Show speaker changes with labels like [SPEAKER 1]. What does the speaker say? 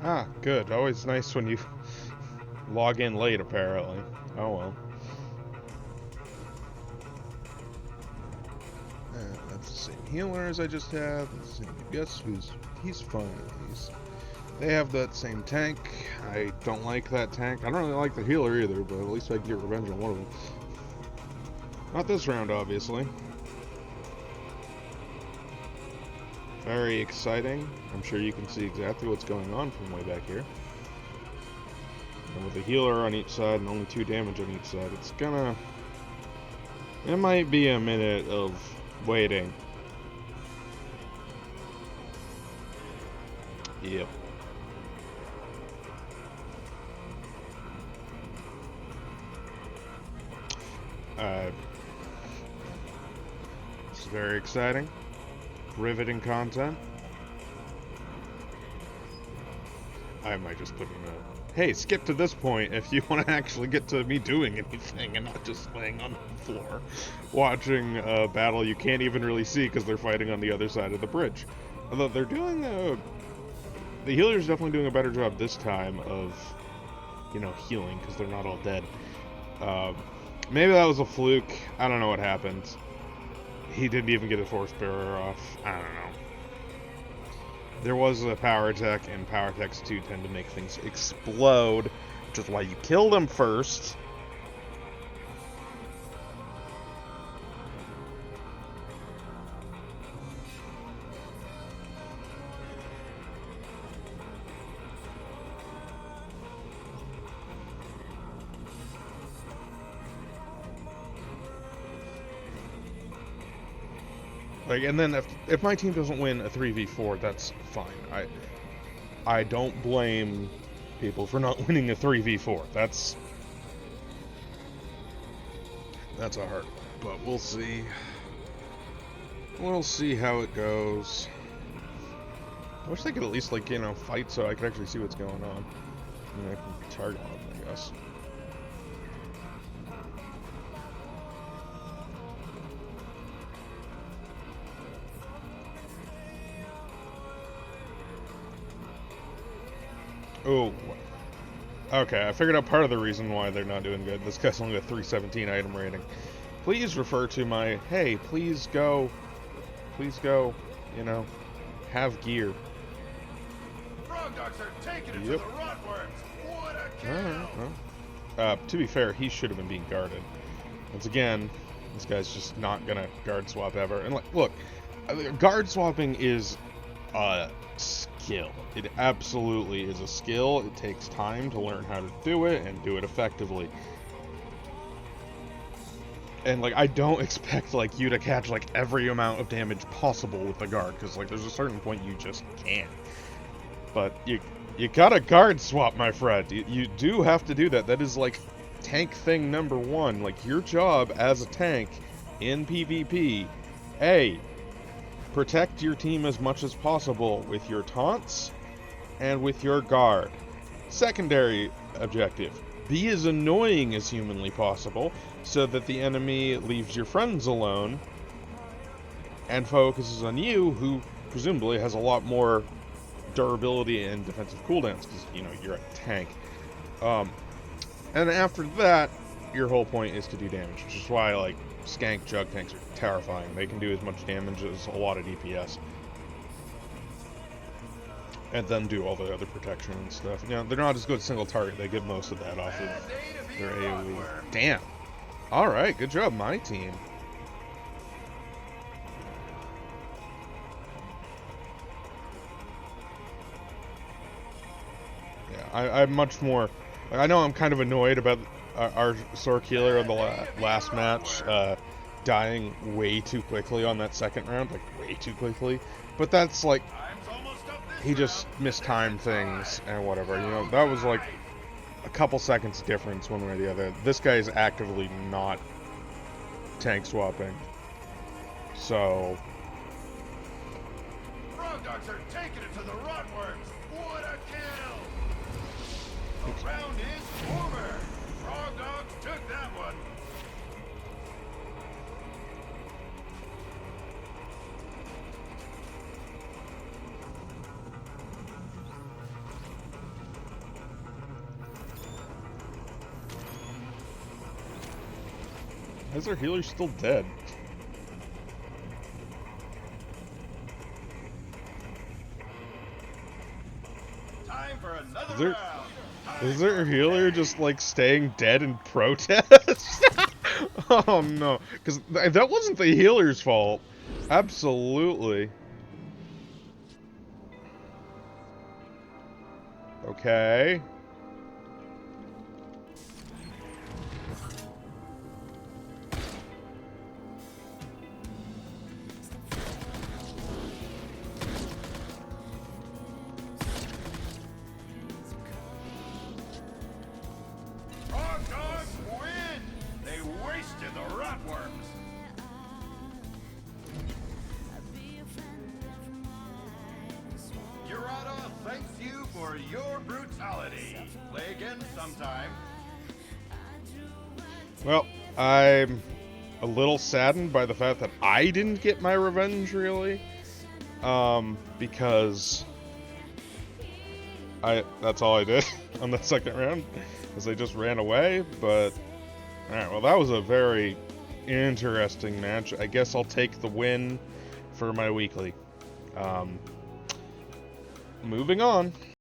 [SPEAKER 1] Ah, good. Always nice when you log in late, apparently. Oh well. That's the same healer as I just had. Guess he's fine. They have that same tank. I don't like that tank. I don't really like the healer either, but at least I can get revenge on one of them. Not this round, obviously. Very exciting. I'm sure you can see exactly what's going on from way back here. And with a healer on each side and only 2 damage on each side, it's gonna... It might be a minute of waiting. Yep. This is very exciting. Riveting content. I might just put in a... Hey, skip to this point if you want to actually get to me doing anything and not just laying on the floor watching a battle you can't even really see because they're fighting on the other side of the bridge. Although they're doing the healer's definitely doing a better job this time of, you know, healing because they're not all dead. Maybe that was a fluke. I don't know what happened. He didn't even get a force bearer off. I don't know. There was a power attack, and power attacks too tend to make things explode, which is why you kill them first. Like, and then if my team doesn't win a 3v4, that's fine. I don't blame people for not winning a 3v4. That's a hard, but we'll see. We'll see how it goes. I wish they could at least, like, you know, fight so I could actually see what's going on. I mean, I can target them, I guess. Oh, okay, I figured out part of the reason why they're not doing good. This guy's only got 317 item rating. Please refer to my, hey, please go, you know, have gear.
[SPEAKER 2] Frog dogs are taking it to the rotworms. What a kill!
[SPEAKER 1] Alright, well. To be fair, he should have been being guarded. Once again, this guy's just not gonna guard swap ever. And like, look, guard swapping is a skill. It absolutely is a skill. It takes time to learn how to do it and do it effectively. And like, I don't expect like you to catch like every amount of damage possible with the guard, because like there's a certain point you just can't. But you gotta guard swap, my friend. You do have to do that. That is like tank thing number 1. Like, your job as a tank in PvP, A, protect your team as much as possible with your taunts and with your guard. Secondary objective, be as annoying as humanly possible so that the enemy leaves your friends alone and focuses on you, who presumably has a lot more durability and defensive cooldowns because, you know, you're a tank. And after that, your whole point is to do damage, which is why, like, skank jug tanks are terrifying. They can do as much damage as a lot of DPS. And then do all the other protection and stuff. You know, they're not as good single target. They get most of that off of their AoE. Damn. Alright, good job, my team. Yeah, I'm much more... I know I'm kind of annoyed about our SWTOR healer on the last match dying way too quickly on that second round, like way too quickly. But that's like, he just mistimed things and whatever, you know. That was like a couple seconds difference one way or the other. This guy is actively not tank swapping, so...
[SPEAKER 2] Frog dogs are taking it to the rotworms. What a kill! The round is over. Frog dogs took that one.
[SPEAKER 1] Why is our healer still dead?
[SPEAKER 2] Time for another
[SPEAKER 1] Is there-
[SPEAKER 2] round.
[SPEAKER 1] Is their healer just, like, staying dead in protest? Oh, no. Because that wasn't the healer's fault. Absolutely. Okay.
[SPEAKER 2] Frog dogs win! They wasted the rotworms! Urata thanks you for your brutality. Play again sometime.
[SPEAKER 1] Well, I'm a little saddened by the fact that I didn't get my revenge, really. Because that's all I did on the second round, is they just ran away, but alright, well that was a very interesting match. I guess I'll take the win for my weekly. Moving on.